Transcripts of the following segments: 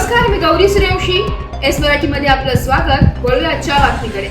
नमस्कार, मी गौरी सूर्यवंशी. एस मराठीमध्ये आपलं स्वागत. वळूया आजच्या बातमीकडे.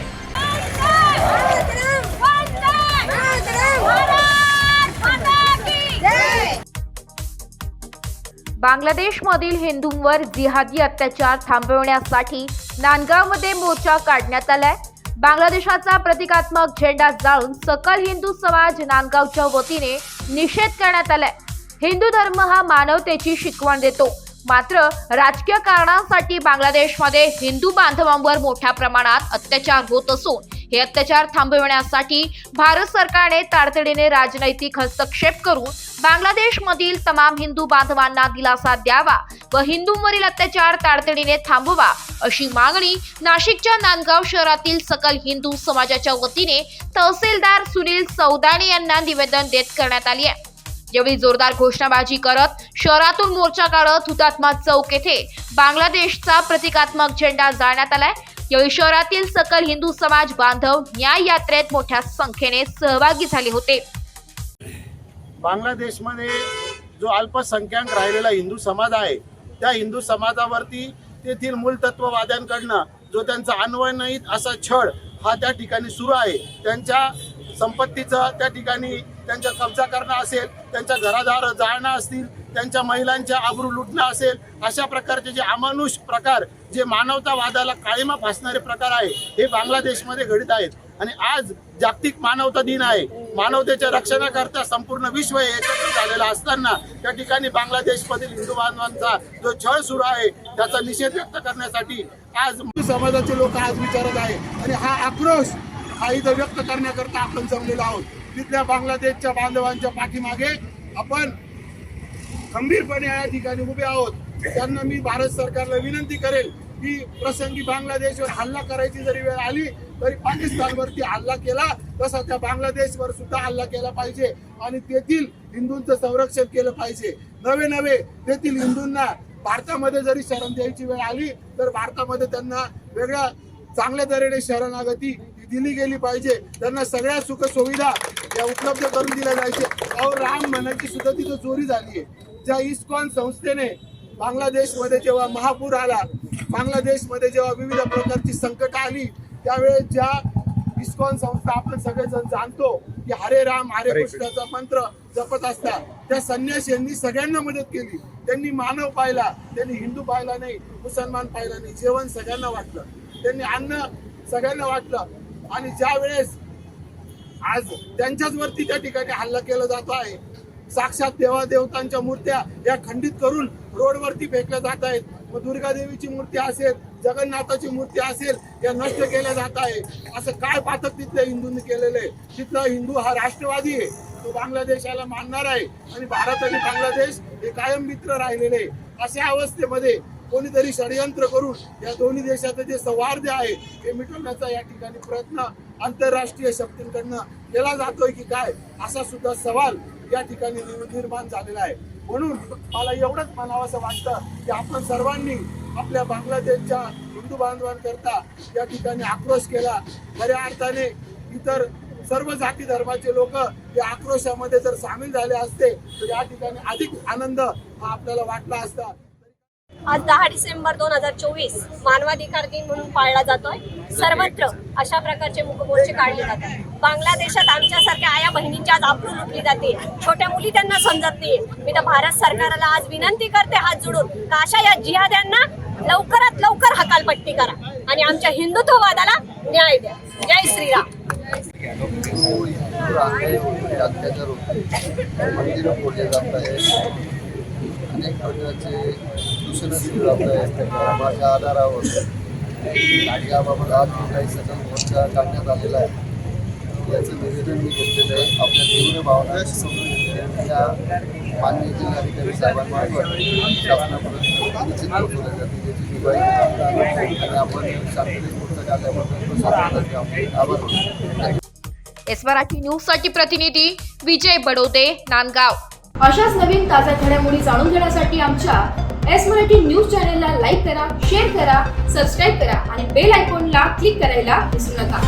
बांगलादेशमधील हिंदूंवर जिहादी अत्याचार थांबवण्यासाठी नांदगावमध्ये मोर्चा काढण्यात आलाय. बांगलादेशाचा प्रतिकात्मक झेंडा जाळून सकल हिंदू समाज नांदगावच्या वतीने निषेध करण्यात आलाय. हिंदू धर्म हा मानवतेची शिकवण देतो, मात्र राजकीय कारणांसाठी बांगलादेशमध्ये हिंदू बांधवांवर मोठ्या प्रमाणात अत्याचार होत असून हे अत्याचार थांबवण्यासाठी भारत सरकारने तातडीने राजनैतिक हस्तक्षेप करून बांगलादेशमधील तमाम हिंदू बांधवांना दिलासा द्यावा व हिंदूंवरील अत्याचार तातडीने थांबवा अशी मागणी नाशिकच्या नांदगाव शहरातील सकल हिंदू समाजाच्या वतीने तहसीलदार सुनील सौदाणी यांना निवेदन देत करण्यात आली आहे. यावेळी जोरदार घोषणाबाजी करत शहरातून मोर्चा काढत हुतात्मा चौक येथे बांगलादेशचा प्रतिकात्मक झेंडा जाळण्यात आलाय. यावेळी शहरातील सकल हिंदू समाज बांधव न्याय यात्रेत मोठ्या संख्येने सहभागी झाले होते. बांगलादेशमध्ये जो अल्पसंख्याक राहिलेला हिंदू समाज आहे, त्या हिंदू समाजावरती तेथील मूलतत्ववाद्यांकडनं जो त्यांचा अन्वयनित असा छळ हा त्या ठिकाणी सुरू आहे. त्यांच्या संपत्तीचं त्या ठिकाणी त्यांचा कब्जा करणं असेल, त्यांच्या घरादार जाळणं असतील, त्यांच्या महिलांच्या आबरू लुटणं असेल, अशा प्रकारचे जे अमानुष प्रकार, जे मानवतावादाला काळिमा फासणारे प्रकार आहे, हे बांगलादेशमध्ये घडत आहेत. आणि आज जागतिक मानवता दिन आहे. मानवतेच्या रक्षणाकरता संपूर्ण विश्व एकत्र झालेला असताना त्या ठिकाणी बांगलादेशमधील हिंदू बांधवांचा जो छळ सुरू आहे त्याचा निषेध व्यक्त करण्यासाठी आज समाजाचे लोक आज विचारत आहे. आणि हा आक्रोश हा इथं व्यक्त करण्याकरता आपण जमलेलो आहोत. तिथल्या बांगलादेशच्या बांधवांच्या पाठीमागे आपण खंबीरपणे या ठिकाणी उभे आहोत. त्यांना मी भारत सरकारला विनंती करेल की प्रसंगी बांगलादेशवर हल्ला करायची जरी वेळ आली तरी पाकिस्तानवरती हल्ला केला तसा त्या बांगलादेशवर सुद्धा हल्ला केला पाहिजे आणि तेथील हिंदूंचं संरक्षण केलं पाहिजे. नवे तेथील हिंदूंना भारतामध्ये जरी शरण द्यायची वेळ आली तर भारतामध्ये त्यांना वेगळ्या चांगल्या तऱ्हेने शरणागती दिली गेली पाहिजे. त्यांना सगळ्या सुख सुविधा या उपलब्ध करून दिल्या जायचे. और राम म्हणायची सुद्धा तिथं चोरी झाली आहे. ज्या इस्कॉन संस्थेने बांगलादेशमध्ये जेव्हा महापूर आला, बांगलादेशमध्ये जेव्हा विविध प्रकारची संकट आली, त्यावेळेस ज्या इस्कॉन संस्था आपण सगळेजण जाणतो की हरे राम हरे कृष्णाचा मंत्र जपत असतात, त्या संन्यासींनी सगळ्यांना मदत केली. त्यांनी मानव पाहिला, त्यांनी हिंदू पाहिला नाही, मुसलमान पाहिला नाही. जेवण सगळ्यांना वाटलं, त्यांनी अन्न सगळ्यांना वाटलं. आणि ज्या वेळेस आज त्यांच्याच वरती त्या ठिकाणी हल्ला केला जातो आहे, साक्षात देवादेवतांच्या मूर्त्या या खंडित करून रोडवरती फेकल्या जात आहेत. मग दुर्गा देवीची मूर्ती असेल, जगन्नाथाची मूर्ती असेल, या नष्ट केल्या जात आहे. असं काय पातक तिथल्या हिंदूंनी केलेलं आहे? तिथला हिंदू हा राष्ट्रवादी आहे, तो बांगलादेशाला मानणार आहे आणि भारत आणि बांगलादेश हे कायम मित्र राहिलेले आहे. अशा अवस्थेमध्ये कोणीतरी षडयंत्र करून या दोन्ही देशाचं जे सौहार्द आहे हे मिटवण्याचा या ठिकाणी प्रयत्न आंतरराष्ट्रीय शक्तींकडनं केला जातोय की काय, असा सुद्धा सवाल या ठिकाणी निर्माण झालेला आहे. म्हणून मला एवढंच म्हणावंसं वाटतं की आपण सर्वांनी आपल्या बांगलादेशच्या हिंदू बांधवांकरता या ठिकाणी आक्रोश केला. खऱ्या अर्थाने इतर सर्व जाती धर्माचे लोक या आक्रोशामध्ये जर सामील झाले असते तर या ठिकाणी अधिक आनंद हा आपल्याला वाटला असता. आज 10 डिसेंबर 2024 मानवाधिकार दिन म्हणून पाळला जातोय. सर्वत्र अशा प्रकारचे मोर्चे काढले जातात. बांगलादेशात आमच्यासारख्या आया बहिणींच्या आज आबरू लुटली जाते. छोट्या मुली त्यांना समजत नाही. मी तर भारत सरकारला आज विनंती करते हात जोडून का अशा या जिहाद्यांना लवकरात लवकर हकालपट्टी करा आणि आमच्या हिंदुत्ववादाला न्याय द्या. जय श्रीराम. अनेक प्रकारचे दूषण सुरू जात आहे. धर्माच्या आधारावर याबाबत आज काही सतत मोर्चा काढण्यात आलेला आहे. याचं निवेदन मी घेतलेलं आहे. आपल्या तीव्र भावना समजून त्या माननीय जिल्हाधिकारी साहेबांमार्फत शासनापर्यंत निश्चित पोहोचवल्या जाते. त्याची दिवाळी आणि आपण शांततेत मोर्चा काढल्याबद्दल आभार. एस मराठी न्यूज साठी प्रतिनिधी विजय बडोदे, नांदगाव. अशाच नवीन ताज्या घडामोडी जाणून घेण्यासाठी आमच्या एस मराठी न्यूज चॅनलला लाईक करा, शेअर करा, सबस्क्राईब करा आणि बेल आयकॉनला क्लिक करायला विसरू नका.